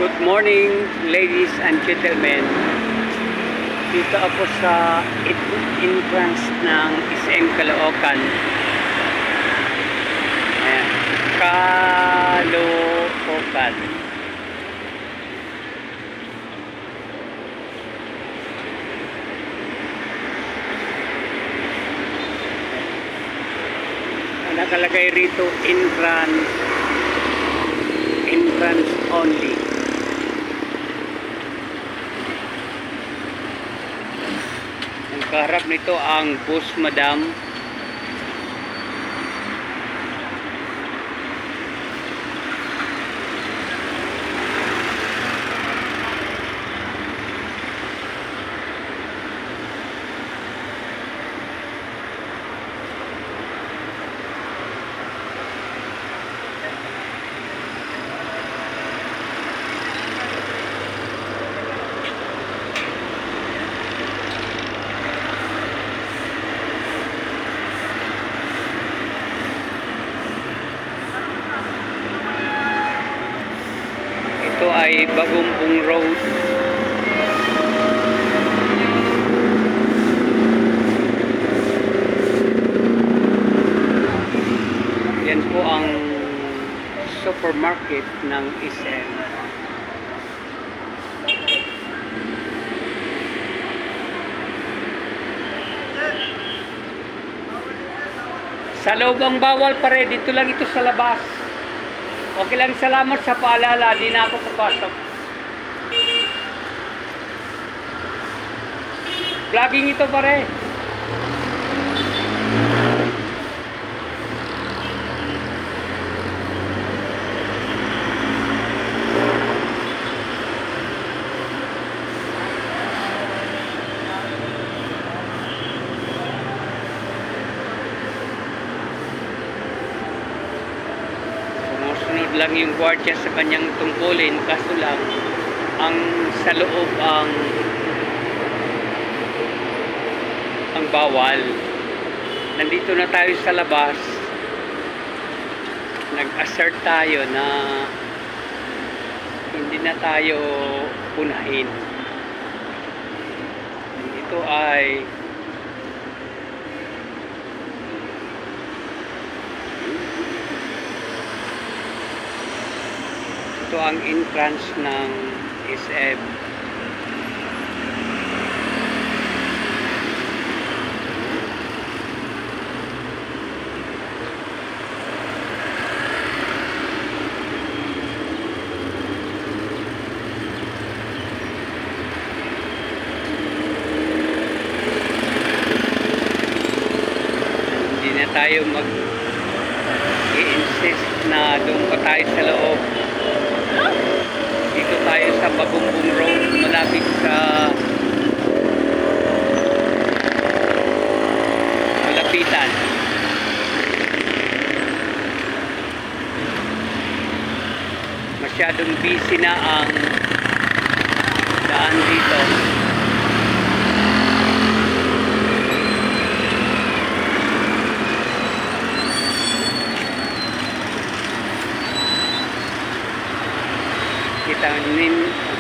Good morning, ladies and gentlemen. Dito ako sa entrance ng SM Caloocan. Ayan. Caloocan. Nakalagay rito entrance only. Ang kaharap nito ang bus madam. Ito ay Bagumpong Road. Yan po ang supermarket ng SM. Sa loob ang bawal pare, dito lang ito sa labas. Okay lang, salamat sa paalala, di na ako papasok. Vlogging ito pare. Sunod lang yung gwardiya sa kanyang tungkulin, kaso lang ang sa loob ang bawal. Nandito na tayo sa labas, nag-assert tayo na hindi na tayo punahin. Ito ay ito ang entrance ng SM. Hindi na tayo mag-i-insist na doon pa tayo sa loob. Dito tayo sa Bagumpong Road, malapit sa malapitan. Masyadong busy na ang daan dito.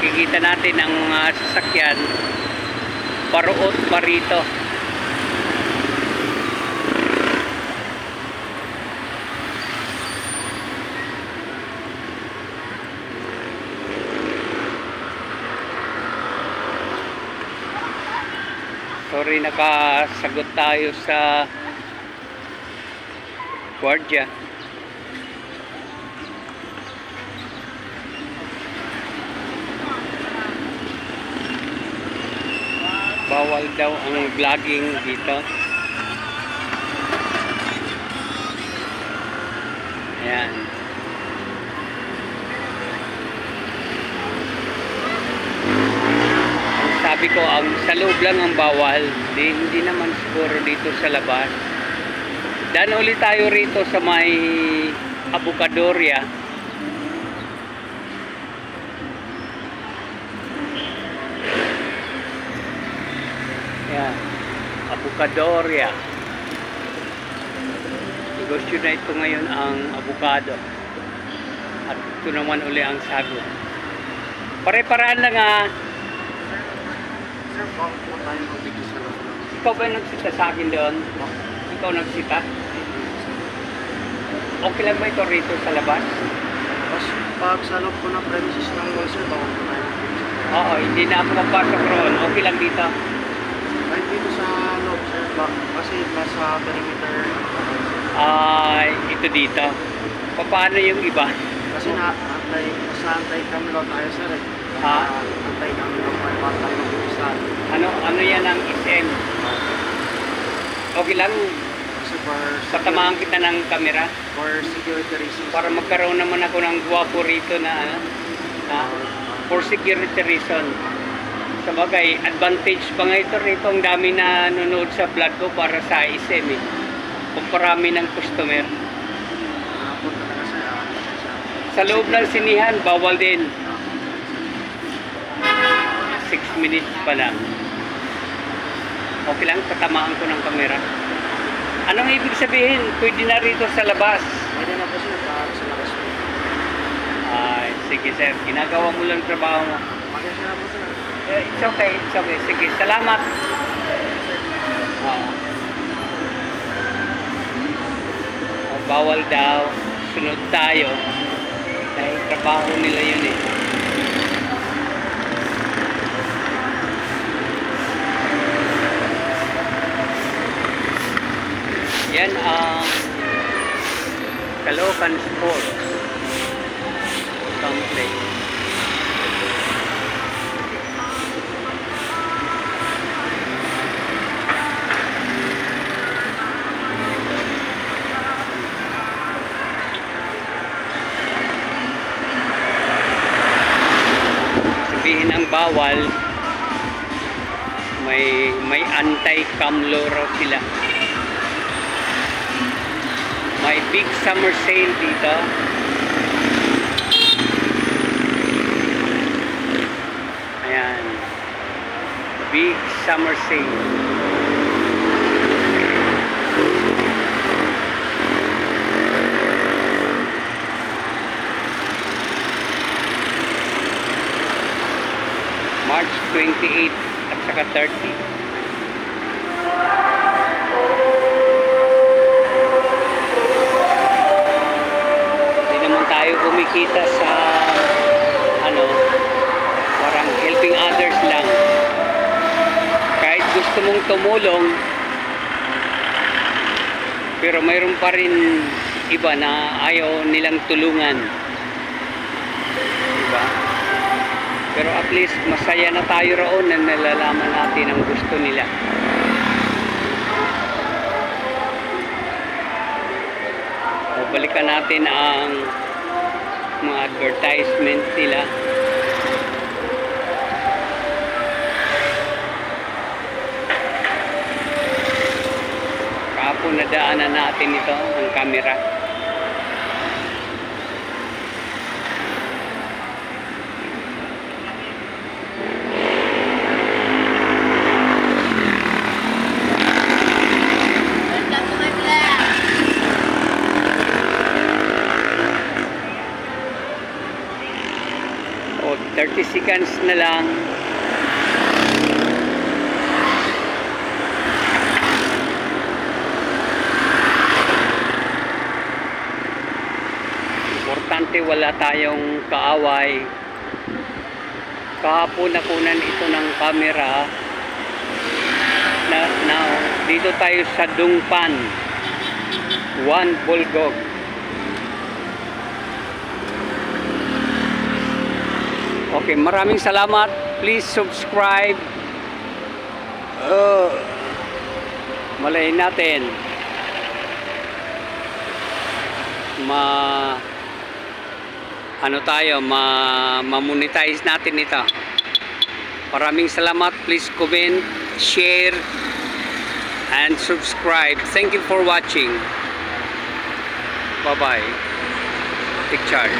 Makikita natin ang mga sasakyan paruot pa rito. Sorry, nakasagot tayo sa gwardiya. Bawal daw ang vlogging dito. Ayan. Ang sabi ko, ang sa loob lang ang bawal. Hindi naman siguro dito sa labas. Dan ulit tayo rito sa may Abocadoria. Ayan, Abocadoria. Negosyo na ito ngayon ang avocado. At ito naman uli ang sago. Pare-paraan lang ah. Sir, baka po tayo magbigay sa loob. Ikaw ba yung nagsita sa akin doon? Ikaw nagsita? Okay lang ba ito rito sa labas? Tapos, pag sa loob po ng premises ng mall, sir, baka po tayo magbigay. Oo, hindi na ako magpasok roon. Okay lang dito. Kahit dito sa loob, sir, kasi nasa perimeter, Ito dito. Paano yung iba? kasi nasa anti-cam law tayo, sir, eh. Ha? Anti-cam law tayo, baka tayo mag-umpisa. Ano yan ang SM? Okay lang, Kasi patamaan kita ng camera for security reasons. para magkaroon naman ako ng guwapo rito na for security reason. Sa bagay, advantage pa nga ito rito. Ang dami na nanonood sa vlog ko para sa SM eh. Pagparami ng customer. Po talaga, sir, Sa loob ng sinihan, bawal din. 6 minutes pa lang. Okay lang, tatamaan ko ng camera. Anong ibig sabihin? Pwede na rito sa labas. Pwede na po, sir, para sa lakas po. Sige sir, ginagawa mo lang trabaho mo. Mag-asya na po, sir. It's okay, it's okay. Sige, salamat. Bawal daw. Sunod tayo. Dahil trabaho nila yun eh. Yan ang Caloocan Sports Complex. Sabihin ang bawal, may anti-cam law raw sila. May big summer sale dito. Ayan. Big summer sale. March 28 at saka 30. Tayo kumikita sa parang helping others lang. Kahit gusto mong tumulong, pero mayroon pa rin iba na ayaw nilang tulungan, diba? Pero at least masaya na tayo roon na nalalaman natin ang gusto nila. Balikan natin ang mga advertisement nila. Kahapon nadaanan natin ito ang camera. O 30 seconds na lang. Importante wala tayong kaaway. Kahapon nakunan ito ng camera. Now, dito tayo sa Dungpan 1 Bulgog. Okay, maraming salamat. Please subscribe. Malay natin ma-monetize natin ito. Maraming salamat. Please comment, share, and subscribe. Thank you for watching. Bye-bye. Take charge.